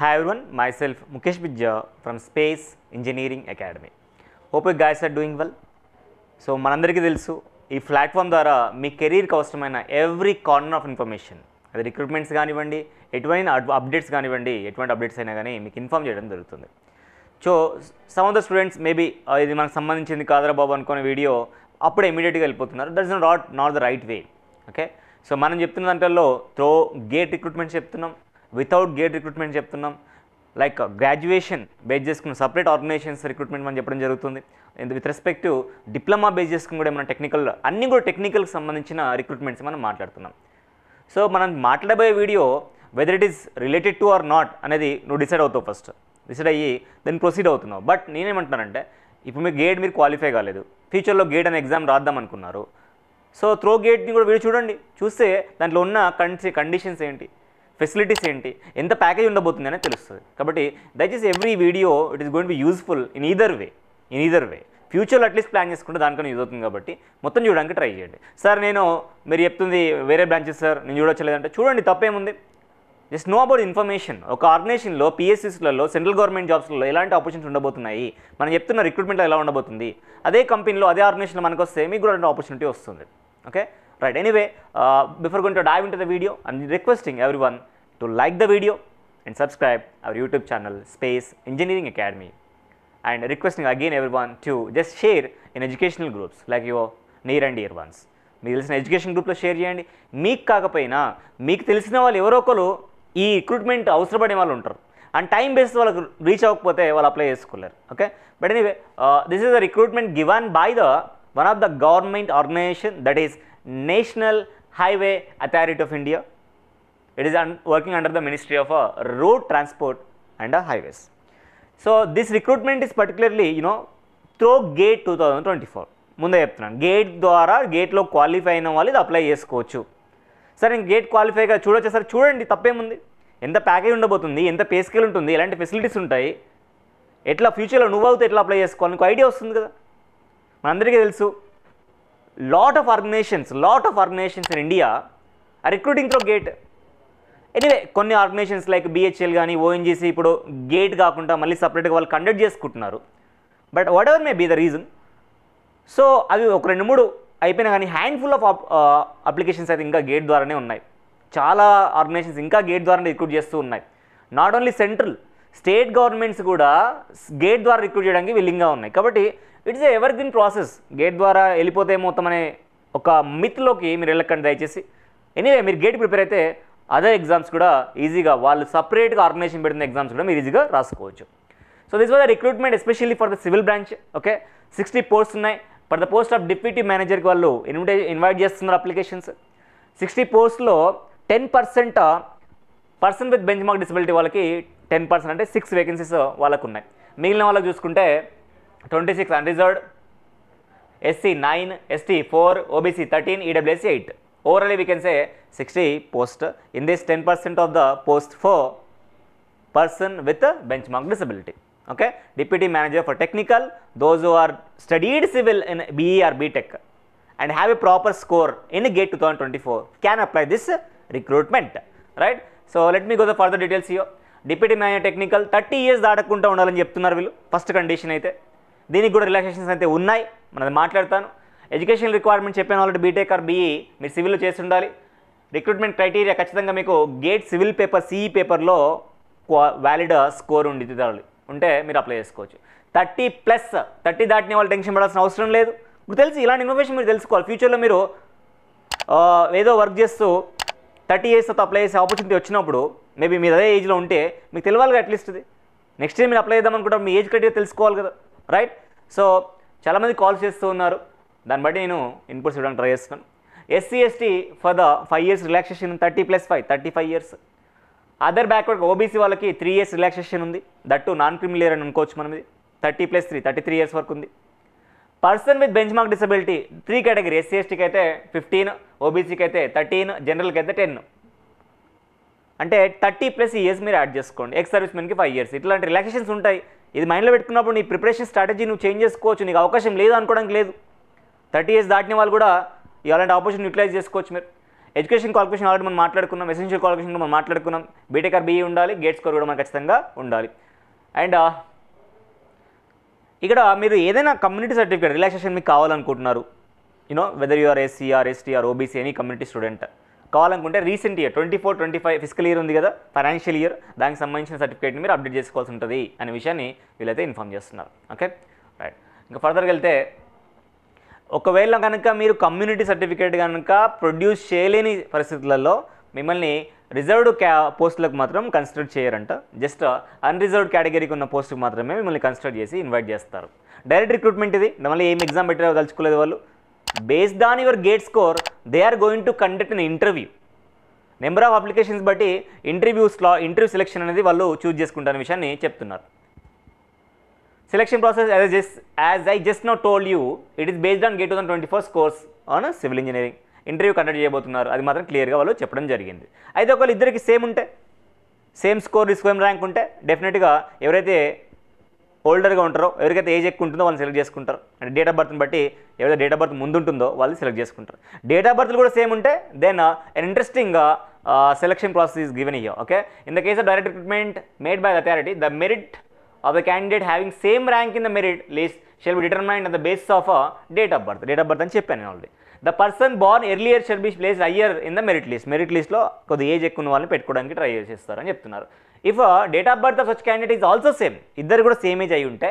Hi everyone, myself Mukesh Bijja from Space Engineering Academy. Hope you guys are doing well. So మనందరికీ తెలుసు ఈ platform ద్వారా మీ కెరీర్కి అవసరమైన every corner of information, అది recruitments కానివ్వండి, ఎటువంటి అప్డేట్స్ కానివ్వండి, ఎటువంటి అప్డేట్స్ అయినా కానీ మీకు ఇన్ఫామ్ చేయడం జరుగుతుంది. So some of the students maybe ఇది మనకు సంబంధించింది కాదరా బాబు అనుకునే వీడియో అప్పుడే ఇమీడియట్గా వెళ్ళిపోతున్నారు. That is not the right way. Okay, so మనం చెప్తున్న దాంట్లో త్రో గేట్ రిక్రూట్మెంట్ చెప్తున్నాం, వితౌట్ గేట్ రిక్రూట్మెంట్ చెప్తున్నాం, లైక్ గ్రాడ్యుయేషన్ బేస్ చేసుకున్న సపరేట్ ఆర్గనైజేషన్స్ రిక్రూట్మెంట్ మనం చెప్పడం జరుగుతుంది. With respect to diploma base చేసుకుని కూడా మనం టెక్నికల్ అన్నీ కూడా టెక్నికల్కి సంబంధించిన రిక్రూట్మెంట్స్ మనం మాట్లాడుతున్నాం. సో మనం మాట్లాడబోయే video whether it is related to or not అనేది నువ్వు డిసైడ్ అవుతావు. ఫస్ట్ డిసైడ్ అయ్యి దాన్ని ప్రొసీడ్ అవుతున్నావు. బట్ నేనేమంటున్నానంటే ఇప్పుడు మీరు గేట్ మీరు క్వాలిఫై కాలేదు, ఫ్యూచర్లో గేట్ అనే ఎగ్జామ్ రాద్దాం అనుకున్నారు. సో త్రో గేట్ని కూడా వీడియో చూడండి, చూస్తే దాంట్లో ఉన్న కండిషన్స్ ఏంటి, ఫెసిలిటీస్ ఏంటి, ఎంత ప్యాకేజ్ ఉండబోతుంది అనేది తెలుస్తుంది. కాబట్టి దయచేసి every video it is going to be useful in either వే ఫ్యూచర్లో అట్లీస్ట్ ప్లాన్ చేసుకుంటే దానికన్నా యూజ్ అవుతుంది. కాబట్టి మొత్తం చూడడానికి ట్రై చేయండి. సార్ మీరు చెప్తుంది వేరే బ్రాంచెస్ సార్, నేను చూడొచ్చలేదంటే చూడండి, తప్పేముంది. Just know about information. ఒక ఆర్గనైజేషన్లో పిఎస్సిస్లలో సెంట్రల్ గవర్నమెంట్ జాబ్స్లో ఎలాంటి ఆపర్చునిటీ ఉండబోతున్నాయి, మనం చెప్తున్న రిక్రూట్మెంట్లో ఎలా ఉండబోతుంది, అదే కంపెనీలో అదే ఆర్గనైజేషన్లో మనకు వస్తే మీకు కూడా ఆపర్చునిటీ వస్తుంది. Okay right. Anyway, before going to dive into the video, I'm requesting everyone to like the video and subscribe our YouTube channel Space Engineering Academy, and requesting again everyone to just share in educational groups like your near and dear ones. మీకు తెలిసిన education గ్రూప్లో share చేయండి. మీకు కాకపోయినా మీకు తెలిసిన వాళ్ళు ఎవరో ఒకరు ఈ రిక్రూట్మెంట్ అవసరపడే వాళ్ళు ఉంటారు, అండ్ టైం బేస్డ్ వాళ్ళకు రీచ్ అవ్వకపోతే వాళ్ళు అప్లై చేసుకోలేరు. Okay, but anyway, this is the recruitment given by the one of the government organization, that is National Highway Authority of India. It is working under the Ministry of Road Transport and Highways. So this recruitment is particularly through GATE 2024. ముందే చెప్తున్నాను, gate ద్వారా గేట్లో qualify అయిన వాళ్ళు ఇది apply చేసుకోవచ్చు. సరే, gate క్వాలిఫైగా చూడొచ్చా sir? చూడండి, తప్పేముంది. ఎంత ప్యాకేజ్ ఉండబోతుంది, ఎంత పే స్కేల్ ఉంటుంది, ఎలాంటి ఫెసిలిటీస్ ఉంటాయి, ఎట్లా ఫ్యూచర్లో నువ్వు అవుతే ఎట్లా అప్లై చేసుకోవాలి నీకు ఐడియా వస్తుంది కదా. మనందరికీ తెలుసు, lot of organizations in India are recruiting through GATE. Anyway, కొన్ని ఆర్గనైజేషన్స్ లైక్ బిహెచ్ఎల్ కానీ ఓఎన్జీసీ ఇప్పుడు గేట్ కాకుండా మళ్ళీ సపరేట్గా వాళ్ళు కండక్ట్ చేసుకుంటున్నారు. But whatever maybe the reason, so అవి ఒక 2-3 అయిపోయినా కానీ హ్యాండ్ఫుల్ ఆఫ్ అప్లికేషన్స్ అయితే ఇంకా గేట్ ద్వారానే ఉన్నాయి. చాలా ఆర్గనైజేషన్స్ ఇంకా గేట్ ద్వారానే రిక్రూట్ చేస్తూ ఉన్నాయి. Not only central, state governments కూడా గేట్ ద్వారా రిక్రూట్ చేయడానికి విల్లింగ్గా ఉన్నాయి. కాబట్టి it's a ever green process. Gate ద్వారా వెళ్ళిపోతే మొత్తం అనే ఒక మిత్లోకి మీరు వెళ్ళకండి దయచేసి. ఎనీవే, మీరు గేట్ ప్రిపేర్ అయితే అదర్ ఎగ్జామ్స్ కూడా ఈజీగా వాళ్ళు సపరేట్గా ఆర్గనైజేషన్ పెడుతున్న ఎగ్జామ్స్ కూడా మీరు ఈజీగా రాసుకోవచ్చు. So this was the recruitment especially for the civil branch. Okay, 60 posts ఉన్నాయి. For the post of deputy మేనేజర్కి వాళ్ళు ఇన్వైట్ చేస్తున్నారు అప్లికేషన్స్. 60 పోస్ట్లో 10% person with benchmark disability వాళ్ళకి 10% అంటే 6 వేకెన్సీస్ వాళ్ళకు ఉన్నాయి. మిగిలిన వాళ్ళకి చూసుకుంటే 26 unreserved, SC 9, ST 4, OBC 13, EWS 8. Overall we can say 60 posts. In this 10% of the post for person with a benchmark disability. Okay, deputy manager for technical, those who are studied civil in BE or BTech and have a proper score in GATE 2024 can apply this recruitment, right? So let me go the further details here. Deputy manager technical 30 years దాటకుండా ఉండాలని చెప్తున్నారు వీళ్ళు. First condition అయితే దీనికి కూడా relaxations అయితే ఉన్నాయి, మనం మాట్లాడతాను. ఎడ్యుకేషన్ రిక్వైర్మెంట్ చెప్పాను ఆల్రెడీ, బీటెక్ ఆర్ బీఈ మీరు సివిల్లో చేసి ఉండాలి. రిక్రూట్మెంట్ క్రైటీరియా ఖచ్చితంగా మీకు గేట్ సివిల్ పేపర్ సిఈ పేపర్లో వ్యాలిడ్ స్కోర్ ఉంటే మీరు అప్లై చేసుకోవచ్చు. 30 దాటిన వాళ్ళు టెన్షన్ పడాల్సిన అవసరం లేదు. ఇప్పుడు తెలిసి ఇలాంటి ఇన్ఫర్మేషన్ మీరు తెలుసుకోవాలి. ఫ్యూచర్లో మీరు ఏదో వర్క్ చేస్తూ 30 years అప్లై చేసే ఆపర్చునిటీ వచ్చినప్పుడు మేబీ మీరు అదే ఏజ్లో ఉంటే మీకు తెలియాలి కదా అట్లీస్ట్. ఇది నెక్స్ట్ టైం మీరు అప్లై చేద్దాం అనుకుంటారు, మీ ఏజ్ క్రైటీరియా తెలుసుకోవాలి కదా, రైట్? సో చాలామంది కాల్స్ చేస్తూ ఉన్నారు, దాన్ని బట్టి నేను ఇన్పుట్స్ ఇవ్వడానికి ట్రై చేస్తున్నాను. SC ST for the 5 years relaxation, 30+5 35 years. Other backward OBC వాళ్ళకి 3 years రిలాక్సేషన్ ఉంది, దట్టు నాన్ క్రిమినల్ ఇయర్ అని అనుకోవచ్చు మనం. ఇది 30+3 33 years వరకు ఉంది. Person with benchmark disability 3 category, SC STకి అయితే 15, OBCకి అయితే 13, జనరల్కి అయితే 10. అంటే 30+ years మీరు యాడ్ చేసుకోండి. ఎక్స్ సర్వీస్ మెన్కి 5 years. ఇట్లాంటి రిలాక్సేషన్స్ ఉంటాయి. ఇది మైండ్లో పెట్టుకున్నప్పుడు నీ ప్రిపరేషన్ స్ట్రాటజీ నువ్వు చేంజ్ చేసుకోవచ్చు. నీకు అవకాశం లేదు అనుకోవడానికి లేదు. 30 years దాటిన వాళ్ళు కూడా ఇలాంటి ఆపర్చునిటీ యూటిలైజ్ చేసుకోవచ్చు మీరు. ఎడ్యుకేషన్ క్వాలిఫికేషన్ ఆల్రెడీ మనం మాట్లాడుకున్నాం, ఎసెన్షియల్ క్వాలిఫికేషన్ మనం మాట్లాడుకున్నాం, బీటెక్ ఆర్ బీఈ ఉండాలి, గేట్ స్కోర్ కూడా మనకు ఖచ్చితంగా ఉండాలి. అండ్ ఇక్కడ మీరు ఏదైనా కమ్యూనిటీ సర్టిఫికేట్ రిలాక్సేషన్ మీకు కావాలనుకుంటున్నారు, whether you are SC or ST or OBC any community student కావాలనుకుంటే రీసెంట్ ఇయర్ 24-25 ఫిజికల్ ఇయర్ ఉంది కదా, ఫైనాన్షియల్ ఇయర్, దానికి సంబంధించిన సర్టిఫికేట్ని మీరు అప్డేట్ చేసుకోవాల్సి ఉంటుంది అనే విషయాన్ని వీళ్ళైతే ఇన్ఫామ్ చేస్తున్నారు. Okay right. ఇంకా ఫర్దర్గా వెళ్తే ఒకవేళ కనుక మీరు కమ్యూనిటీ సర్టిఫికేట్ కనుక ప్రొడ్యూస్ చేయలేని పరిస్థితులలో మిమ్మల్ని రిజర్వ్డ్ పోస్టులకు మాత్రం కన్సిడర్ చేయరంట. జస్ట్ అన్రిజర్వ్డ్ కేటగిరీకి ఉన్న పోస్టుకి మాత్రమే మిమ్మల్ని కన్సిడర్ చేసి ఇన్వైట్ చేస్తారు. డైరెక్ట్ రిక్రూట్మెంట్ ఇది, మళ్ళీ ఏం ఎగ్జామ్ పెట్టారో తలుచుకోలేదు వాళ్ళు. Based on your GATE score they are going to conduct an interview. Number of applications బట్టి ఇంటర్వ్యూ సెలెక్షన్ అనేది వాళ్ళు చూజ్ చేసుకుంటారనే విషయాన్ని చెప్తున్నారు. Selection process as I just now told you, it is based on GATE 2024 scores on civil engineering. Interview conduct చేయబోతున్నారు, అది మాత్రం క్లియర్గా వాళ్ళు చెప్పడం జరిగింది. అయితే ఒకవేళ ఇద్దరికి సేమ్ ఉంటే, సేమ్ స్కోర్ సేమ్ ర్యాంక్ ఉంటే డెఫినెట్గా ఎవరైతే ఓల్డర్గా ఉంటారో, ఎవరికైతే ఏజ్ ఎక్కువ ఉంటుందో వాళ్ళు సెలెక్ట్ చేసుకుంటారు. అంటే డేట్ ఆఫ్ బర్త్ని బట్టి ఎవరైతే డేట్ ఆఫ్ బర్త్ ముందు ఉంటుందో వాళ్ళు సెలెక్ట్ చేసుకుంటారు. డేట్ ఆఫ్ బర్త్లు కూడా సేమ్ ఉంటే then an interesting selection process is given here. Okay, in the case of direct recruitment made by the authority, the merit of the candidate having same rank in the merit list shall be determined on the basis of a date of birth. Date of birth అని చెప్పాను already. The person born earlier shall be placed higher in the merit list. Merit లిస్ట్లో కొద్ది age ఎక్కువ ఉన్న వాళ్ళని పెట్టుకోవడానికి try చేస్తారని చెప్తున్నారు. If date of birth of such candidate is also same, ఇద్దరు కూడా సేమ్ ఏజ్ అయి ఉంటే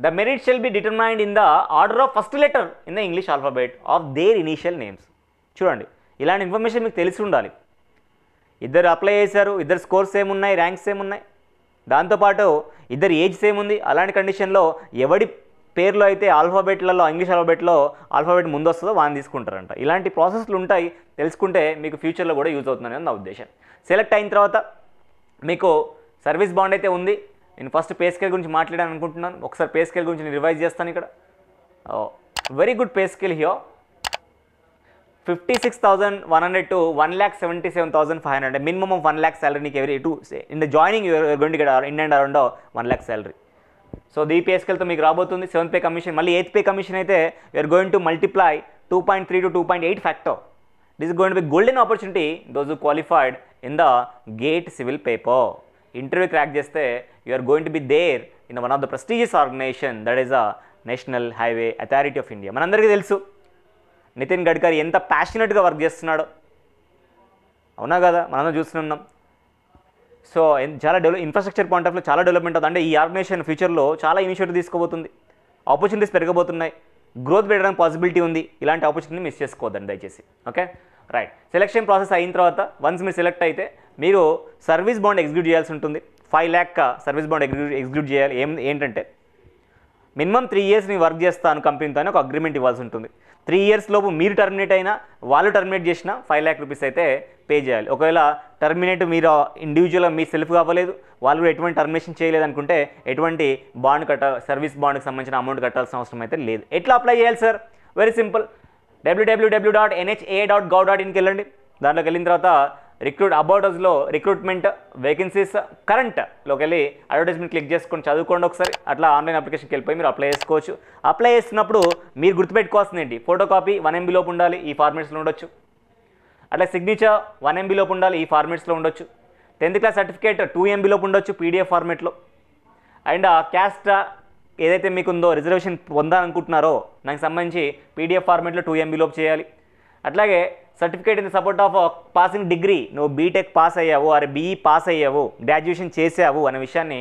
the merit shall be determined in the order of first letter in the English alphabet of their initial names. చూడండి, ఇలాంటి information మీకు తెలిసి ఉండాలి. ఇద్దరు అప్లై చేశారు, ఇద్దరు స్కోర్స్ సేమ్ ఉన్నాయి, ర్యాంక్స్ సేమ్ ఉన్నాయి, దాంతోపాటు ఇద్దరు ఏజ్ సేమ్ ఉంది. అలాంటి కండిషన్లో ఎవడి పేర్లో అయితే ఆల్ఫాబెట్లలో ఇంగ్లీష్ ఆల్ఫాబెట్ ముందు వస్తుందో వాడిని తీసుకుంటారంట. ఇలాంటి ప్రాసెస్లు ఉంటాయి, తెలుసుకుంటే మీకు ఫ్యూచర్లో కూడా యూజ్ అవుతుందని నా ఉద్దేశం. సెలెక్ట్ అయిన తర్వాత మీకు సర్వీస్ బాండ్ అయితే ఉంది. నేను ఫస్ట్ పే స్కేల్ గురించి మాట్లాడాను అనుకుంటున్నాను. ఒకసారి పే స్కేల్ గురించి నేను రివైజ్ చేస్తాను. ఇక్కడ very good pay scale here, 56,100 to 1,77,500. Minimum of 1 lakh salary నీకు every to in the joining you are going to get in and around 1 lakh salary. So ఈ పే స్కేల్తో మీకు రాబోతుంది. 7th పే కమిషన్, మళ్ళీ 8th pay commission అయితే you are going to multiply 2.3 to 2.8 factor. This is going to be golden opportunity those who qualified in the GATE civil paper. Interview crack చేస్తే you are going to be there in one of the prestigious organisation that is the National Highway Authority of India. మనందరికీ తెలుసు నితిన్ గడ్కరీ ఎంత ప్యాషనెట్గా work చేస్తున్నాడో, అవునా కదా, మనం చూస్తున్నాం. So చాలా ఇన్ఫ్రాస్ట్రక్చర్ పాయింట్ ఆఫ్ వ్యూ చాలా డెవలప్మెంట్ అవుతుంది. అంటే ఈ ఆర్గనైజేషన్ ఫ్యూచర్లో చాలా ఇనిషియేటివ్ తీసుకోబోతుంది, ఆపర్చునిటీస్ పెరగబోతున్నాయి, గ్రోత్ పెరగడానికి పాసిబిలిటీ ఉంది. ఇలాంటి ఆపర్చునిటీని మిస్ చేసుకోవద్దండి దయచేసి. Okay right. సెలక్షన్ ప్రాసెస్ అయిన తర్వాత వన్స్ మీరు సెలెక్ట్ అయితే మీరు సర్వీస్ బాండ్ ఎగ్జిక్యూట్ చేయాల్సి ఉంటుంది. 5 lakh సర్వీస్ బాండ్ ఎగ్జిక్యూట్ చేయాలి. ఏంటంటే మినిమం 3 years నేను వర్క్ చేస్తాను కంపెనీతో అని ఒక అగ్రిమెంట్ ఇవ్వాల్సి ఉంటుంది. 3 years లోపు మీరు టర్మినేట్ అయినా వాళ్ళు టర్మినేట్ చేసినా 5 lakh rupees అయితే పే చేయాలి. ఒకవేళ టర్మినేట్ మీరు ఇండివిజువల్గా మీ సెల్ఫ్గా అవ్వలేదు, వాళ్ళు కూడా ఎటువంటి టర్మినేషన్ చేయలేదు అనుకుంటే ఎటువంటి బాండ్ సర్వీస్ బాండ్కి సంబంధించిన అమౌంట్ కట్టాల్సిన అవసరం అయితే లేదు. ఎట్లా అప్లై చేయాలి సార్? Very simple. www.nha.gov.inకి వెళ్ళండి. దాంట్లోకి వెళ్ళిన తర్వాత అబౌట్ అస్లో రిక్రూట్మెంట్ వేకెన్సీస్ కరెంట్లోకి వెళ్ళి అడ్వర్టైజ్మెంట్ క్లిక్ చేసుకొని చదువుకోండి ఒకసారి. అట్లా ఆన్లైన్ అప్లికేషన్కి వెళ్ళిపోయి మీరు అప్లై చేసుకోవచ్చు. అప్లై చేస్తున్నప్పుడు మీరు గుర్తుపెట్టుకోవాల్సింది ఏంటి, ఫోటో కాపీ 1 MB లోపు ఉండాలి, ఈ ఫార్మాట్స్లో ఉండొచ్చు. అట్లా సిగ్నేచర్ 1 MB లోపు ఉండాలి, ఈ ఫార్మాట్స్లో ఉండొచ్చు. 10th క్లాస్ సర్టిఫికేట్ 2 MB లోపు ఉండొచ్చు PDF ఫార్మాట్లో. అండ్ క్యాస్ట్ ఏదైతే మీకు ఉందో రిజర్వేషన్ పొందాలనుకుంటున్నారో దానికి సంబంధించి PDF ఫార్మాట్లో 2 MB లోపు చేయాలి. అట్లాగే certificate in support of passing degree, నువ్వు బీటెక్ పాస్ అయ్యావు, అరే BE పాస్ అయ్యావు, గ్రాడ్యుయేషన్ చేసావు అనే విషయాన్ని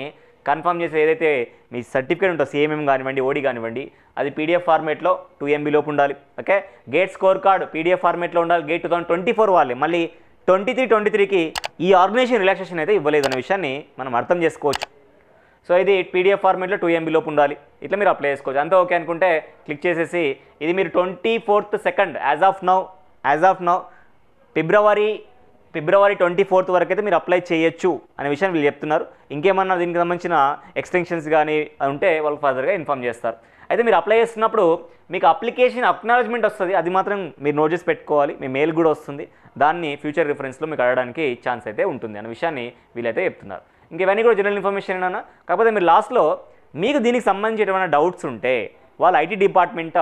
కన్ఫర్మ్ చేసి ఏదైతే మీ సర్టిఫికేట్ ఉంటుందో CMM కానివ్వండి, OD కానివ్వండి, అది PDF ఫార్మేట్లో 2 MB లోపు ఉండాలి. Okay, gate score card PDF ఫార్మేట్లో ఉండాలి. గేట్ 2024 వాళ్ళే, మళ్ళీ 23కి ఈ ఆర్గనైజేషన్ రిలాక్సేషన్ అయితే ఇవ్వలేదు అనే విషయాన్ని మనం అర్థం చేసుకోవచ్చు. సో ఇది PDF ఫార్మేట్లో 2 MB లోపు ఉండాలి. ఇట్లా మీరు అప్లై చేసుకోవచ్చు. అంతా ఓకే అనుకుంటే క్లిక్ చేసేసి ఇది మీరు 24th as of now February 24th వరకు అయితే మీరు అప్లై చేయొచ్చు అనే విషయాన్ని వీళ్ళు చెప్తున్నారు. ఇంకేమన్నా దీనికి సంబంధించిన ఎక్స్టెన్షన్స్ కానీ ఉంటే వాళ్ళు ఫర్దర్గా ఇన్ఫామ్ చేస్తారు. అయితే మీరు అప్లై చేస్తున్నప్పుడు మీకు అప్లికేషన్ అక్నాలజ్మెంట్ వస్తుంది, అది మాత్రం మీరు నోట్ చేసి పెట్టుకోవాలి. మీ మెయిల్ కూడా వస్తుంది, దాన్ని ఫ్యూచర్ రిఫరెన్స్లో మీకు అడగడానికి ఛాన్స్ అయితే ఉంటుంది అనే విషయాన్ని వీళ్ళైతే చెప్తున్నారు. ఇంకేవన్నీ కూడా జనరల్ ఇన్ఫర్మేషన్ ఏనా, కాకపోతే మీరు లాస్ట్లో మీకు దీనికి సంబంధించి ఏమైనా డౌట్స్ ఉంటే వాళ్ళు IT డిపార్ట్మెంట్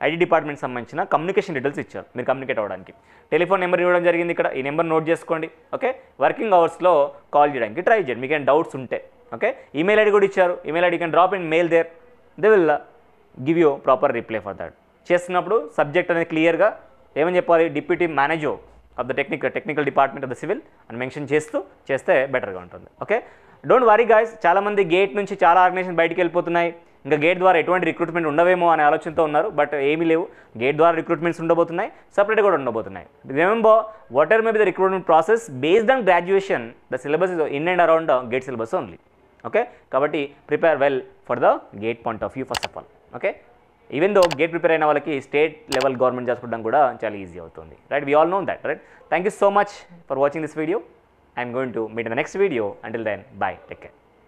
ఐటీ డిపార్ట్మెంట్ సంబంధించిన కమ్యూనికేషన్ డీటెయిల్స్ ఇచ్చారు మీరు కమ్యూనికేట్ అవ్వడానికి. టెలిఫోన్ నెంబర్ ఇవ్వడం జరిగింది ఇక్కడ, ఈ నెంబర్ నోట్ చేసుకోండి. ఓకే, వర్కింగ్ అవర్స్లో కాల్ చేయడానికి ట్రై చేయండి మీకు ఏమైనా డౌట్స్ ఉంటే. ఓకే, ఈమెయిల్ ఐడి కూడా ఇచ్చారు, email ID can drop in mail there, they will give you proper reply for that. చేస్తున్నప్పుడు సబ్జెక్ట్ అనేది క్లియర్గా ఏమని చెప్పాలి, deputy manager of the technical department of the civil అని మెన్షన్ చేస్తే బెటర్గా ఉంటుంది. ఓకే, డోంట్ వరీ గాయ్స్, చాలామంది గేట్ నుంచి చాలా ఆర్గనైజేషన్ బయటికి వెళ్ళిపోతున్నాయి, ఇంకా గేట్ ద్వారా ఎటువంటి రిక్రూట్మెంట్ ఉండవేమో అనే ఆలోచనతో ఉన్నారు. బట్ ఏమీ లేవు, గేట్ ద్వారా రిక్రూట్మెంట్స్ ఉండబోతున్నాయి, సపరేట్గా కూడా ఉండబోతున్నాయి. Remember whatever may be the recruitment process based on graduation, the syllabus is in and around GATE syllabus only. Okay, కాబట్టి prepare well for the GATE point of view first of all. Okay, even though GATE prepare అయిన వాళ్ళకి state level government చేసుకోవడం కూడా చాలా easy అవుతుంది. Right, we all know that. Right, thank you so much for watching this video. I'm going to meet in the next video. Until then, bye, take care.